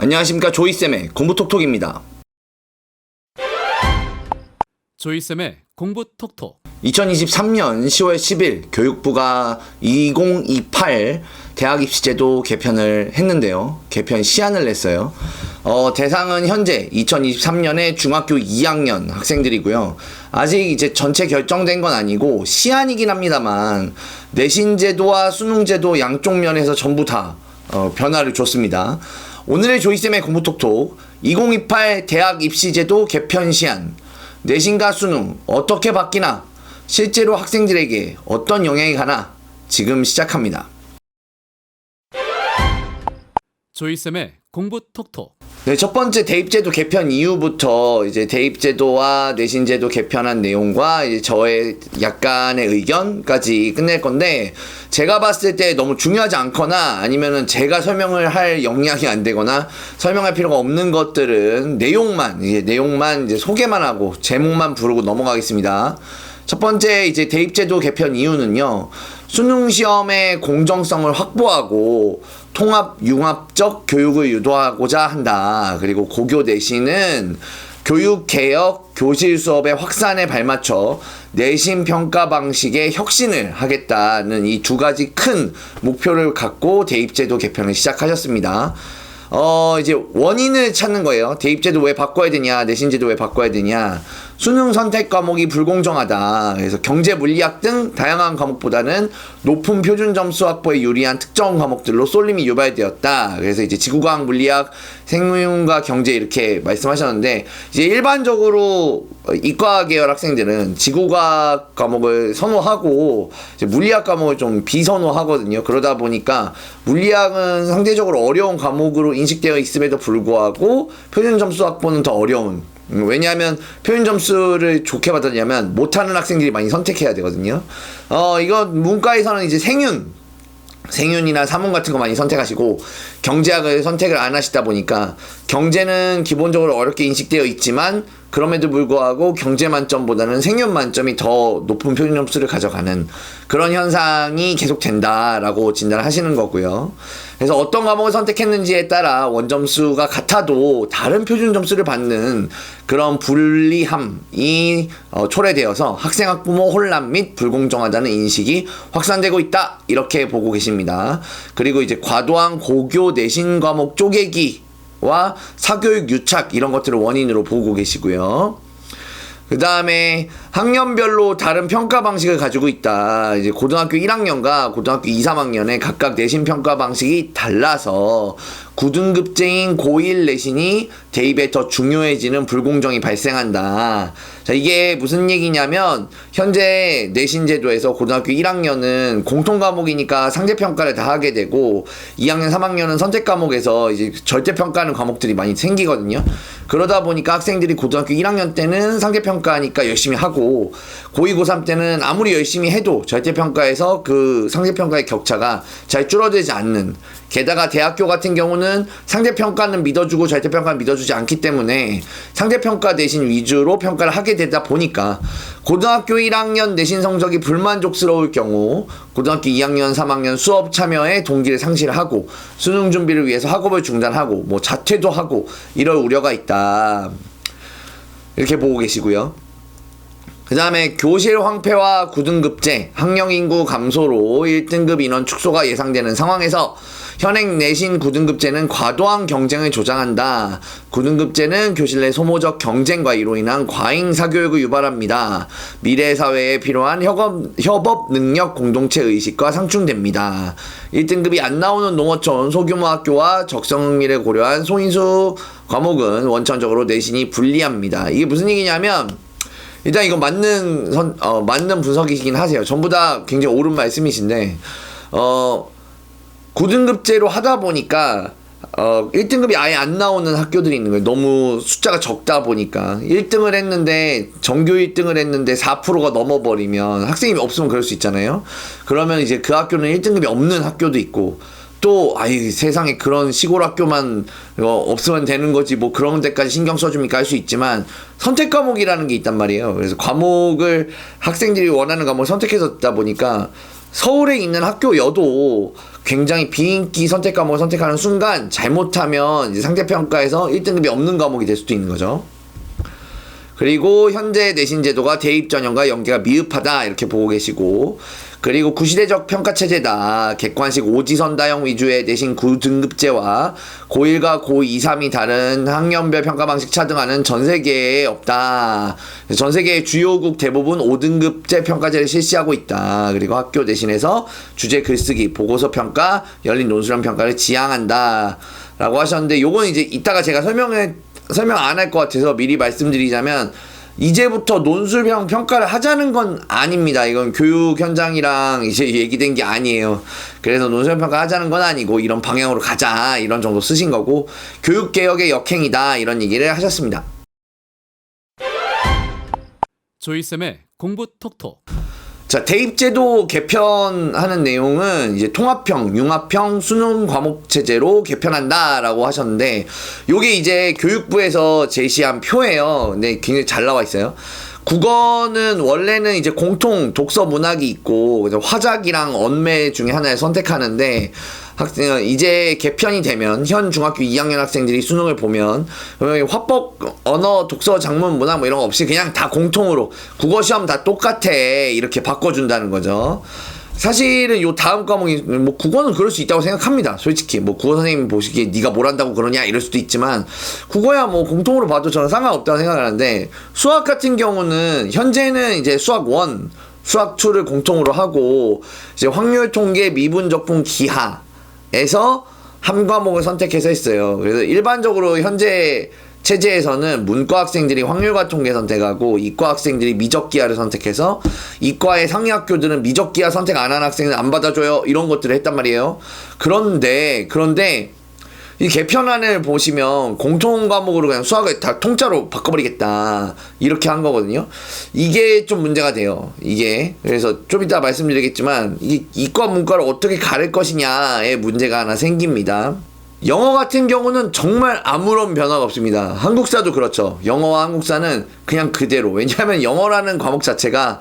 안녕하십니까, 조이쌤의 공부톡톡입니다. 조이쌤의 공부톡톡. 2023년 10월 10일 교육부가 2028 대학 입시제도 개편을 했는데요. 개편 시한을 냈어요. 대상은 현재 2023년에 중학교 2학년 학생들이고요. 아직 이제 전체 결정된 건 아니고 시한이긴 합니다만 내신제도와 수능제도 양쪽 면에서 전부 다 변화를 줬습니다. 오늘의 조이쌤의 공부톡톡 2028 대학 입시제도 개편 시한, 내신과 수능 어떻게 바뀌나, 실제로 학생들에게 어떤 영향이 가나 지금 시작합니다. 조이쌤의 공부톡톡. 네, 첫 번째 대입제도 개편 이후부터 이제 대입제도와 내신제도 개편한 내용과 이제 저의 약간의 의견까지 끝낼 건데, 제가 봤을 때 너무 중요하지 않거나 아니면은 제가 설명을 할 역량이 안 되거나 설명할 필요가 없는 것들은 내용만 이제 소개만 하고 제목만 부르고 넘어가겠습니다. 첫 번째 이제 대입제도 개편 이유는요, 수능 시험의 공정성을 확보하고 통합 융합적 교육을 유도하고자 한다. 그리고 고교 내신은 교육개혁, 교실 수업의 확산에 발맞춰 내신 평가 방식의 혁신을 하겠다는 이 두 가지 큰 목표를 갖고 대입제도 개편을 시작하셨습니다. 이제 원인을 찾는 거예요. 대입제도 왜 바꿔야 되냐, 내신제도 왜 바꿔야 되냐. 수능 선택 과목이 불공정하다. 그래서 경제, 물리학 등 다양한 과목보다는 높은 표준 점수 확보에 유리한 특정 과목들로 쏠림이 유발되었다. 그래서 이제 지구과학, 물리학, 생명과 경제 이렇게 말씀하셨는데, 이제 일반적으로 이과 계열 학생들은 지구과학 과목을 선호하고 이제 물리학 과목을 좀 비선호하거든요. 그러다 보니까 물리학은 상대적으로 어려운 과목으로 인식되어 있음에도 불구하고 표준 점수 확보는 더 어려운, 왜냐하면 표준 점수를 좋게 받았냐면 못하는 학생들이 많이 선택해야 되거든요. 이거 문과에서는 이제 생윤이나 사문 같은 거 많이 선택하시고 경제학을 선택을 안 하시다 보니까 경제는 기본적으로 어렵게 인식되어 있지만 그럼에도 불구하고 경제 만점보다는 생윤 만점이 더 높은 표준 점수를 가져가는 그런 현상이 계속된다라고 진단을 하시는 거고요. 그래서 어떤 과목을 선택했는지에 따라 원점수가 같아도 다른 표준 점수를 받는 그런 불리함이 초래되어서 학생 학부모 혼란 및 불공정하다는 인식이 확산되고 있다, 이렇게 보고 계십니다. 그리고 이제 과도한 고교 내신 과목 쪼개기와 사교육 유착, 이런 것들을 원인으로 보고 계시고요. 그 다음에 학년별로 다른 평가 방식을 가지고 있다. 이제 고등학교 1학년과 고등학교 2, 3학년에 각각 내신 평가 방식이 달라서 9등급제인 고1 내신이 대입에 더 중요해지는 불공정이 발생한다. 자, 이게 무슨 얘기냐면 현재 내신 제도에서 고등학교 1학년은 공통 과목이니까 상대 평가를 다 하게 되고 2학년, 3학년은 선택 과목에서 이제 절대 평가하는 과목들이 많이 생기거든요. 그러다 보니까 학생들이 고등학교 1학년 때는 상대 평가하니까 열심히 하고 고2, 고3 때는 아무리 열심히 해도 절대 평가에서 그 상대 평가의 격차가 잘 줄어들지 않는, 게다가 대학교 같은 경우는 상대평가는 믿어주고 절대평가는 믿어주지 않기 때문에 상대평가 내신 위주로 평가를 하게 되다 보니까 고등학교 1학년 내신 성적이 불만족스러울 경우 고등학교 2학년, 3학년 수업 참여에 동기를 상실하고 수능 준비를 위해서 학업을 중단하고 뭐 자퇴도 하고 이럴 우려가 있다, 이렇게 보고 계시고요. 그 다음에 교실 황폐와 9등급제, 학령 인구 감소로 1등급 인원 축소가 예상되는 상황에서 현행 내신 9등급제는 과도한 경쟁을 조장한다. 9등급제는 교실 내 소모적 경쟁과 이로 인한 과잉 사교육을 유발합니다. 미래 사회에 필요한 협업 능력 공동체 의식과 상충됩니다. 1등급이 안 나오는 농어촌 소규모 학교와 적성 흥미를 고려한 소인수 과목은 원천적으로 내신이 불리합니다. 이게 무슨 얘기냐면, 일단 이건 맞는 분석이시긴 하세요. 전부 다 굉장히 옳은 말씀이신데, 9등급제로 하다 보니까 1등급이 아예 안 나오는 학교들이 있는 거예요. 너무 숫자가 적다 보니까 1등을 했는데 전교 1등을 했는데 4%가 넘어버리면 학생이 없으면 그럴 수 있잖아요. 그러면 이제 그 학교는 1등급이 없는 학교도 있고, 또 아이 세상에 그런 시골 학교만 없으면 되는 거지 뭐 그런 데까지 신경 써줍니까 할 수 있지만 선택 과목이라는 게 있단 말이에요. 그래서 과목을 학생들이 원하는 과목을 선택해서 듣다 보니까 서울에 있는 학교여도 굉장히 비인기 선택 과목을 선택하는 순간 잘못하면 이제 상대평가에서 1등급이 없는 과목이 될 수도 있는 거죠. 그리고 현재 내신 제도가 대입 전형과 연계가 미흡하다 이렇게 보고 계시고, 그리고 구시대적 평가 체제다. 객관식 오지선다형 위주의 내신 9등급제와 고1과 고2, 3이 다른 학년별 평가 방식 차등하는 전 세계에 없다. 전 세계의 주요국 대부분 5등급제 평가제를 실시하고 있다. 그리고 학교 내신에서 주제 글쓰기, 보고서 평가, 열린 논술형 평가를 지향한다. 라고 하셨는데, 요건 이제 이따가 제가 설명 안 할 것 같아서 미리 말씀드리자면, 이제부터 논술형 평가를 하자는 건 아닙니다. 이건 교육 현장이랑 이제 얘기된 게 아니에요. 그래서 논술형 평가 하자는 건 아니고 이런 방향으로 가자 이런 정도 쓰신 거고, 교육개혁의 역행이다 이런 얘기를 하셨습니다. 조이쌤의 공부 톡톡. 자, 대입제도 개편하는 내용은 이제 통합형, 융합형, 수능 과목 체제로 개편한다라고 하셨는데, 요게 이제 교육부에서 제시한 표예요. 근데 굉장히 잘 나와 있어요. 국어는 원래는 이제 공통 독서 문학이 있고 화작이랑 언매 중에 하나를 선택하는데, 이제 개편이 되면 현 중학교 2학년 학생들이 수능을 보면 화법, 언어, 독서, 작문, 문학 뭐 이런 거 없이 그냥 다 공통으로 국어 시험 다 똑같아 이렇게 바꿔준다는 거죠. 사실은 요 다음 과목이 뭐 국어는 그럴 수 있다고 생각합니다. 솔직히 뭐 국어 선생님 보시기에 네가 뭘 한다고 그러냐 이럴 수도 있지만, 국어야 뭐 공통으로 봐도 저는 상관없다고 생각하는데, 수학 같은 경우는 현재는 이제 수학 1, 수학 2를 공통으로 하고, 이제 확률 통계, 미분 적분, 기하 에서 한 과목을 선택해서 했어요. 그래서 일반적으로 현재 체제에서는 문과 학생들이 확률과 통계 선택하고 이과 학생들이 미적기하를 선택해서, 이과의 상위 학교들은 미적기하 선택 안 한 학생은 안 받아줘요 이런 것들을 했단 말이에요. 그런데 이 개편안을 보시면 공통 과목으로 그냥 수학을 다 통짜로 바꿔버리겠다 이렇게 한 거거든요. 이게 좀 문제가 돼요. 이게 그래서 좀 이따 말씀드리겠지만, 이 이과 문과를 어떻게 가를 것이냐에 문제가 하나 생깁니다. 영어 같은 경우는 정말 아무런 변화가 없습니다. 한국사도 그렇죠. 영어와 한국사는 그냥 그대로. 왜냐하면 영어라는 과목 자체가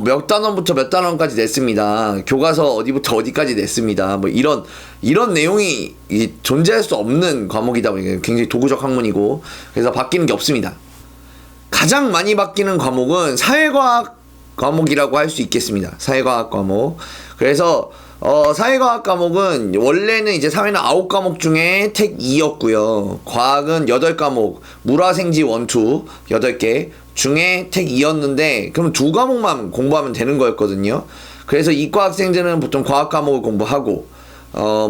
몇 단원부터 몇 단원까지 냈습니다. 교과서 어디부터 어디까지 냈습니다. 뭐 이런 내용이 존재할 수 없는 과목이다 보니까 굉장히 도구적 학문이고, 그래서 바뀌는 게 없습니다. 가장 많이 바뀌는 과목은 사회과학 과목이라고 할 수 있겠습니다. 사회과학 과목. 그래서 사회과학 과목은 원래는 이제 사회는 9과목 중에 택 2였고요. 과학은 8과목, 물화생지 1, 2 8개 중에 택 2였는데, 그럼 2과목만 공부하면 되는 거였거든요. 그래서 이과 학생들은 보통 과학 과목을 공부하고,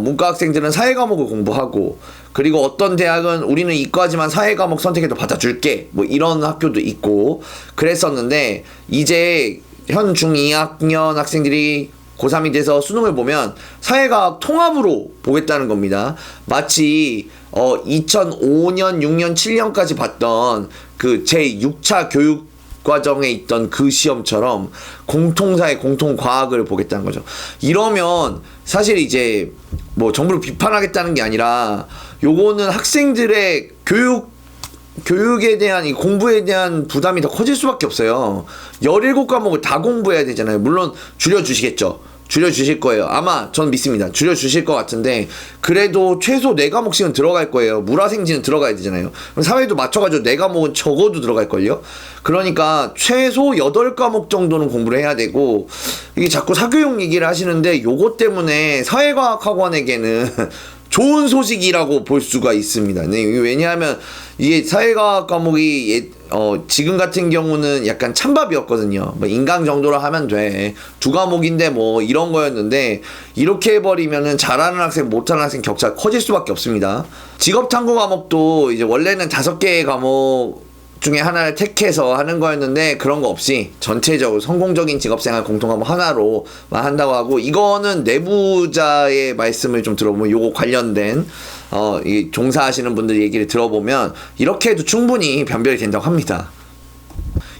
문과 학생들은 사회 과목을 공부하고, 그리고 어떤 대학은 우리는 이과지만 사회 과목 선택해도 받아줄게 뭐 이런 학교도 있고 그랬었는데, 이제 현 중2학년 학생들이 고3이 돼서 수능을 보면 사회과학 통합으로 보겠다는 겁니다. 마치 2005년, 6년, 7년까지 봤던 그 제6차 교육 과정에 있던 그 시험처럼 공통사회, 공통과학을 보겠다는 거죠. 이러면 사실 이제 뭐 정부를 비판하겠다는 게 아니라, 요거는 학생들의 교육에 대한, 이 공부에 대한 부담이 더 커질 수밖에 없어요. 17과목을 다 공부해야 되잖아요. 물론 줄여주시겠죠. 줄여주실 거예요. 아마 전 믿습니다. 줄여주실 것 같은데, 그래도 최소 4과목씩은 들어갈 거예요. 물화생지는 들어가야 되잖아요. 그럼 사회도 맞춰가지고 4과목은 적어도 들어갈걸요. 그러니까 최소 8과목 정도는 공부를 해야 되고, 이게 자꾸 사교육 얘기를 하시는데, 요것 때문에 사회과학학원에게는 좋은 소식이라고 볼 수가 있습니다. 네, 왜냐하면 이게 사회과학 과목이 지금 같은 경우는 약간 찬밥이었거든요. 뭐 인강 정도로 하면 돼. 2과목인데 뭐 이런 거였는데, 이렇게 해버리면은 잘하는 학생, 못하는 학생 격차가 커질 수밖에 없습니다. 직업탐구 과목도 이제 원래는 5개의 과목 중에 하나를 택해서 하는 거였는데, 그런 거 없이 전체적으로 성공적인 직업생활 공통과목 하나로만 한다고 하고, 이거는 내부자의 말씀을 좀 들어보면, 요거 관련된 이 종사하시는 분들 얘기를 들어보면 이렇게 해도 충분히 변별이 된다고 합니다.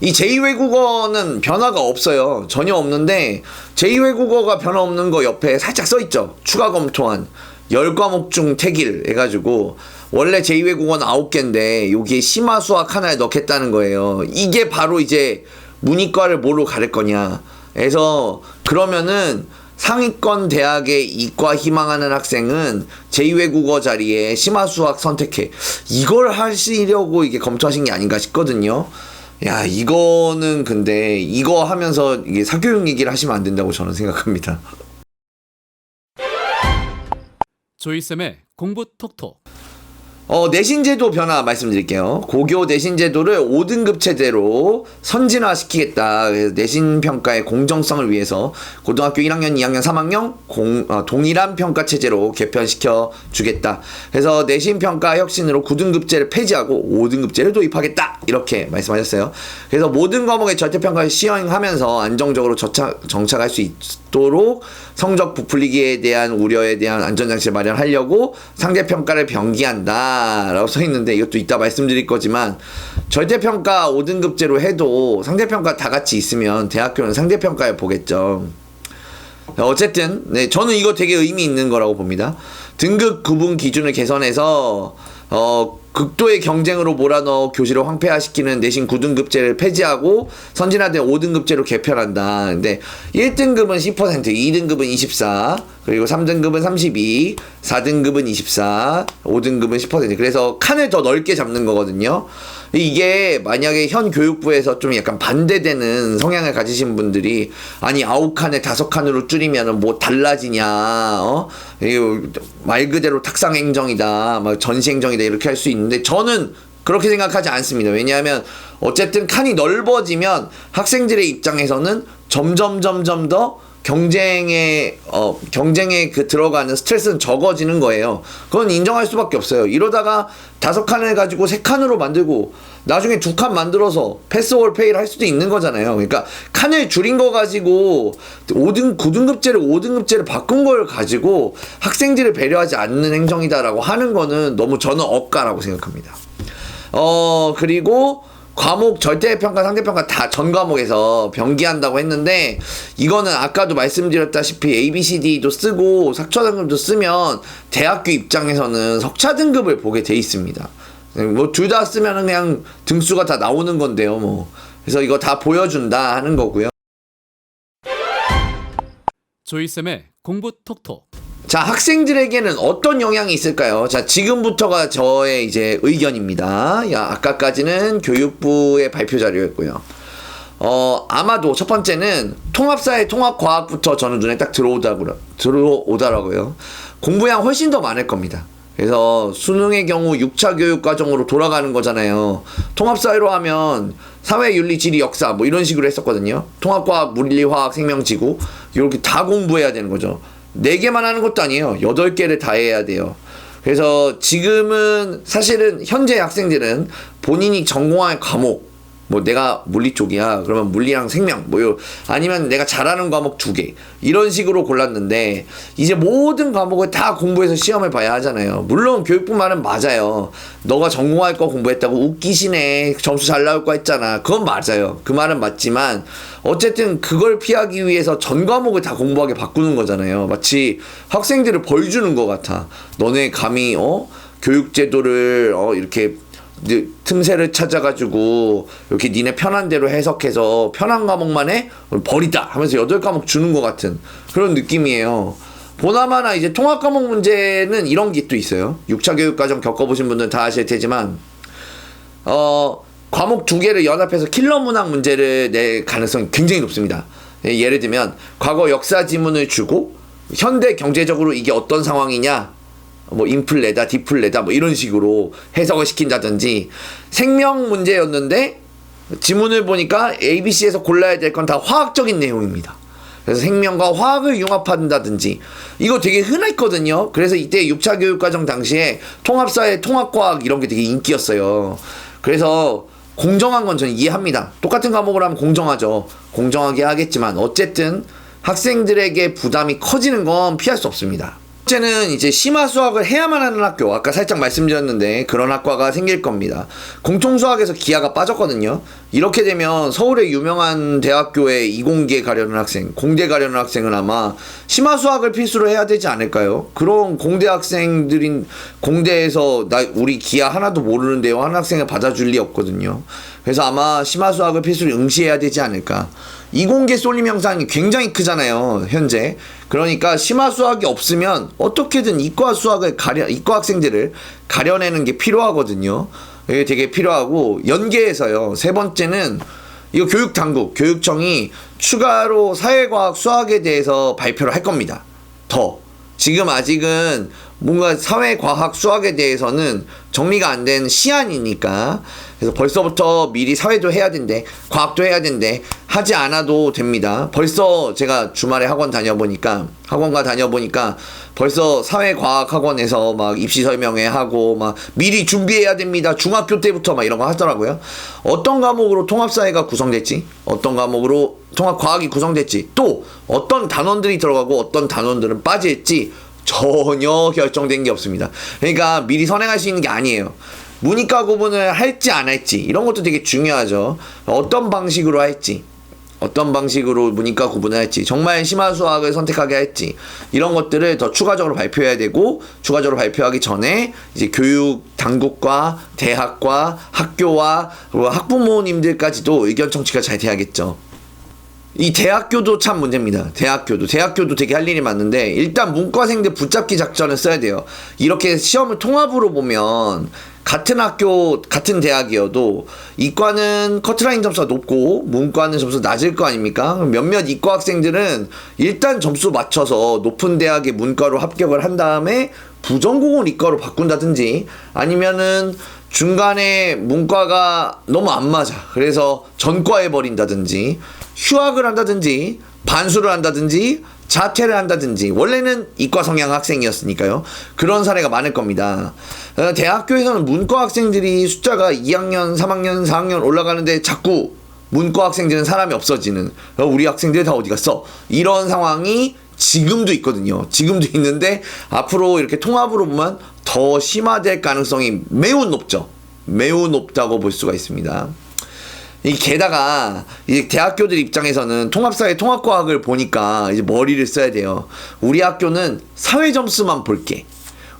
이 제2외국어는 변화가 없어요. 전혀 없는데, 제2외국어가 변화 없는 거 옆에 살짝 써있죠. 추가 검토한 10과목 중 택일 해가지고, 원래 제2외국어는 9개인데 여기에 심화 수학 하나에 넣겠다는 거예요. 이게 바로 이제 문이과를 뭐로 가를 거냐. 그래서 그러면은 상위권 대학의 이과 희망하는 학생은 제2외국어 자리에 심화수학 선택해. 이걸 하시려고 이게 검토하신 게 아닌가 싶거든요. 야, 이거는 근데 이거 하면서 이게 사교육 얘기를 하시면 안 된다고 저는 생각합니다. 조이쌤의 공부 톡톡. 내신제도 변화 말씀드릴게요. 고교 내신제도를 5등급 체제로 선진화시키겠다. 그래서 내신평가의 공정성을 위해서 고등학교 1학년, 2학년, 3학년 동일한 평가 체제로 개편시켜 주겠다. 그래서 내신평가 혁신으로 9등급제를 폐지하고 5등급제를 도입하겠다. 이렇게 말씀하셨어요. 그래서 모든 과목의 절대평가를 시행하면서 안정적으로 정착할 수 있도록 성적 부풀리기에 대한 우려에 대한 안전장치를 마련하려고 상대평가를 병기한다 라고 써있는데, 이것도 이따 말씀드릴 거지만 절대평가 5등급제로 해도 상대평가 다 같이 있으면 대학교는 상대평가를 보겠죠. 어쨌든 네, 저는 이거 되게 의미 있는 거라고 봅니다. 등급 구분 기준을 개선해서 극도의 경쟁으로 몰아넣어 교실을 황폐화시키는 내신 9등급제를 폐지하고 선진화된 5등급제로 개편한다. 근데 1등급은 10%, 2등급은 24, 그리고 3등급은 32, 4등급은 24, 5등급은 10%. 그래서 칸을 더 넓게 잡는 거거든요. 이게 만약에 현 교육부에서 좀 약간 반대되는 성향을 가지신 분들이, 아니 9칸을 5칸으로 줄이면 뭐 달라지냐, 이거 말 그대로 탁상행정이다, 막 전시행정이다, 이렇게 할 수 있는데 저는 그렇게 생각하지 않습니다. 왜냐하면 어쨌든 칸이 넓어지면 학생들의 입장에서는 점점 더 경쟁에 들어가는 스트레스는 적어지는 거예요. 그건 인정할 수밖에 없어요. 이러다가 5칸을 가지고 3칸으로 만들고 나중에 2칸 만들어서 패스올 페이를 할 수도 있는 거잖아요. 그러니까 칸을 줄인 거 가지고 9등급제를 5등급제를 바꾼 걸 가지고 학생들을 배려하지 않는 행정이다라고 하는 거는 너무 저는 억까라고 생각합니다. 그리고 과목 절대평가, 상대평가 다 전 과목에서 병기한다고 했는데, 이거는 아까도 말씀드렸다시피 ABCD도 쓰고 석차 등급도 쓰면 대학교 입장에서는 석차 등급을 보게 돼 있습니다. 뭐 둘 다 쓰면은 그냥 등수가 다 나오는 건데요, 뭐. 그래서 이거 다 보여준다 하는 거고요. 조이쌤의 공부 톡톡. 자, 학생들에게는 어떤 영향이 있을까요? 자, 지금부터가 저의 이제 의견입니다. 아까까지는 교육부의 발표 자료였고요. 아마도 첫 번째는 통합사회 통합과학부터 저는 눈에 딱 들어오더라고요. 공부량 훨씬 더 많을 겁니다. 그래서 수능의 경우 6차 교육 과정으로 돌아가는 거잖아요. 통합사회로 하면 사회, 윤리, 지리, 역사 뭐 이런 식으로 했었거든요. 통합과학, 물리, 화학, 생명지구 이렇게 다 공부해야 되는 거죠. 4개만 하는 것도 아니에요. 8개를 다 해야 돼요. 그래서 지금은 사실은 현재 학생들은 본인이 전공할 과목, 뭐 내가 물리 쪽이야 그러면 물리랑 생명 아니면 내가 잘하는 과목 2개 이런 식으로 골랐는데, 이제 모든 과목을 다 공부해서 시험을 봐야 하잖아요. 물론 교육부 말은 맞아요. 너가 전공할 거 공부했다고 웃기시네, 점수 잘 나올 거 했잖아. 그건 맞아요. 그 말은 맞지만 어쨌든 그걸 피하기 위해서 전 과목을 다 공부하게 바꾸는 거잖아요. 마치 학생들을 벌 주는 것 같아. 너네 감히 교육제도를 이렇게 틈새를 찾아가지고 이렇게 니네 편한 대로 해석해서 편한 과목만 해? 버리다 하면서 8과목 주는 것 같은 그런 느낌이에요. 보나마나 이제 통합 과목 문제는 이런 게 또 있어요. 6차 교육과정 겪어보신 분들은 다 아실 테지만 과목 2개를 연합해서 킬러 문항 문제를 낼 가능성이 굉장히 높습니다. 예를 들면 과거 역사 지문을 주고 현대 경제적으로 이게 어떤 상황이냐, 뭐 인플레다 디플레다 뭐 이런 식으로 해석을 시킨다든지, 생명 문제였는데 지문을 보니까 ABC에서 골라야 될 건 다 화학적인 내용입니다. 그래서 생명과 화학을 융합한다든지, 이거 되게 흔했거든요. 그래서 이때 6차 교육과정 당시에 통합사회, 통합과학 이런 게 되게 인기였어요. 그래서 공정한 건 저는 이해합니다. 똑같은 과목을 하면 공정하죠. 공정하게 하겠지만 어쨌든 학생들에게 부담이 커지는 건 피할 수 없습니다. 번째는 이제 심화 수학을 해야만 하는 학교, 아까 살짝 말씀드렸는데 그런 학과가 생길 겁니다. 공통수학에서 기하가 빠졌거든요. 이렇게 되면 서울의 유명한 대학교에 이공계 가려는 학생, 공대 가려는 학생은 아마 심화 수학을 필수로 해야 되지 않을까요? 그런 공대 학생들인 공대에서 우리 기하 하나도 모르는데요 하는 학생을 받아줄 리 없거든요. 그래서 아마 심화 수학을 필수로 응시해야 되지 않을까. 이공계 쏠림 현상이 굉장히 크잖아요, 현재. 그러니까 심화 수학이 없으면 어떻게든 이과 학생들을 가려내는 게 필요하거든요. 이게 되게 필요하고, 연계해서요. 세 번째는 이거 교육청이 추가로 사회과학 수학에 대해서 발표를 할 겁니다. 지금 아직은 뭔가 사회과학 수학에 대해서는 정리가 안 된 시안이니까, 그래서 벌써부터 미리 사회도 해야 된대, 과학도 해야 된대, 하지 않아도 됩니다. 벌써 제가 주말에 학원가 다녀보니까 벌써 사회과학 학원에서 막 입시 설명회 하고 막 미리 준비해야 됩니다. 중학교 때부터 막 이런 거 하더라고요. 어떤 과목으로 통합사회가 구성됐지, 어떤 과목으로 통합과학이 구성됐지, 또 어떤 단원들이 들어가고 어떤 단원들은 빠질지 전혀 결정된 게 없습니다. 그러니까 미리 선행할 수 있는 게 아니에요. 문이과 구분을 할지 안 할지 이런 것도 되게 중요하죠. 어떤 방식으로 할지, 어떤 방식으로 문이과 구분을 할지, 정말 심화 수학을 선택하게 할지, 이런 것들을 더 추가적으로 발표해야 되고, 추가적으로 발표하기 전에 이제 교육 당국과 대학과 학교와 그리고 학부모님들까지도 의견 청취가 잘 돼야겠죠. 이 대학교도 참 문제입니다. 대학교도 되게 할 일이 많은데, 일단 문과생들 붙잡기 작전을 써야 돼요. 이렇게 시험을 통합으로 보면 같은 학교, 같은 대학이어도 이과는 커트라인 점수가 높고 문과는 점수 낮을 거 아닙니까? 몇몇 이과 학생들은 일단 점수 맞춰서 높은 대학의 문과로 합격을 한 다음에 부전공을 이과로 바꾼다든지, 아니면은 중간에 문과가 너무 안 맞아, 그래서 전과해버린다든지, 휴학을 한다든지, 반수를 한다든지, 자퇴를 한다든지. 원래는 이과 성향 학생이었으니까요. 그런 사례가 많을 겁니다. 대학교에서는 문과 학생들이 숫자가 2학년, 3학년, 4학년 올라가는데 자꾸 문과 학생들은 사람이 없어지는, 우리 학생들 다 어디 갔어? 이런 상황이 지금도 있거든요. 지금도 있는데 앞으로 이렇게 통합으로 보면 더 심화될 가능성이 매우 높죠. 매우 높다고 볼 수가 있습니다. 게다가 이제 대학교들 입장에서는 통합사회 통합과학을 보니까 이제 머리를 써야 돼요. 우리 학교는 사회 점수만 볼게,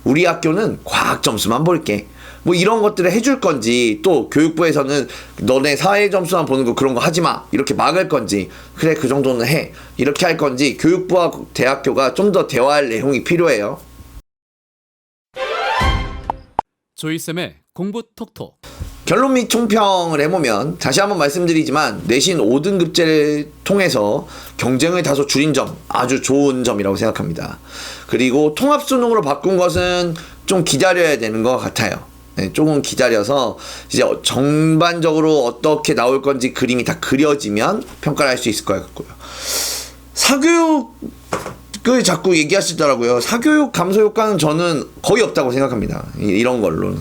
우리 학교는 과학 점수만 볼게, 뭐 이런 것들을 해줄 건지, 또 교육부에서는 너네 사회 점수만 보는 거 그런 거 하지 마 이렇게 막을 건지, 그래 그 정도는 해 이렇게 할 건지, 교육부와 대학교가 좀 더 대화할 내용이 필요해요. 조이쌤의 공부 톡톡. 결론 및 총평을 해보면, 다시 한번 말씀드리지만 내신 5등급제를 통해서 경쟁을 다소 줄인 점, 아주 좋은 점이라고 생각합니다. 그리고 통합수능으로 바꾼 것은 좀 기다려야 되는 것 같아요. 네, 조금 기다려서 이제 전반적으로 어떻게 나올 건지 그림이 다 그려지면 평가를 할 수 있을 것 같고요. 사교육을 자꾸 얘기하시더라고요. 사교육 감소 효과는 저는 거의 없다고 생각합니다. 이런 걸로는.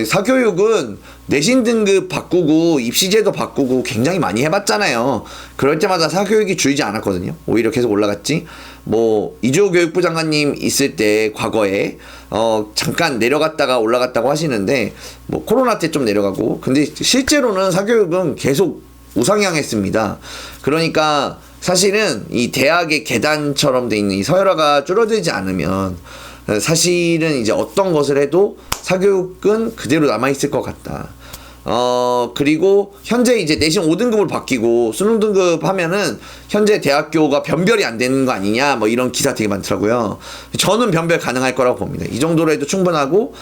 사교육은 내신 등급 바꾸고 입시제도 바꾸고 굉장히 많이 해봤잖아요. 그럴 때마다 사교육이 줄지 않았거든요. 오히려 계속 올라갔지. 뭐 이주호 교육부 장관님 있을 때 과거에 잠깐 내려갔다가 올라갔다고 하시는데, 뭐 코로나 때 좀 내려가고, 근데 실제로는 사교육은 계속 우상향했습니다. 그러니까 사실은 이 대학의 계단처럼 돼 있는 이 서열화가 줄어들지 않으면 사실은 이제 어떤 것을 해도 사교육은 그대로 남아있을 것 같다. 그리고 현재 이제 내신 5등급으로 바뀌고 수능 등급 하면은 현재 대학교가 변별이 안 되는 거 아니냐, 뭐 이런 기사 되게 많더라고요. 저는 변별 가능할 거라고 봅니다. 이 정도로 해도 충분하고,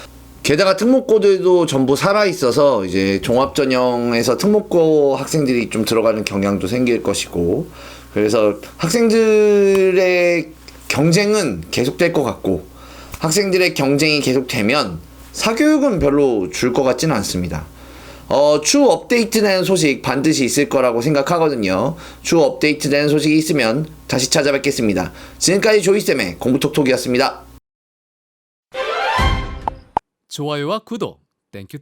게다가 특목고들도 전부 살아있어서 이제 종합전형에서 특목고 학생들이 좀 들어가는 경향도 생길 것이고, 그래서 학생들의 경쟁은 계속될 것 같고, 학생들의 경쟁이 계속되면 사교육은 별로 줄 것 같지는 않습니다. 추후 업데이트되는 소식 반드시 있을 거라고 생각하거든요. 추후 업데이트되는 소식이 있으면 다시 찾아뵙겠습니다. 지금까지 조이쌤의 공부톡톡이었습니다. 좋아요와 구독. 땡큐.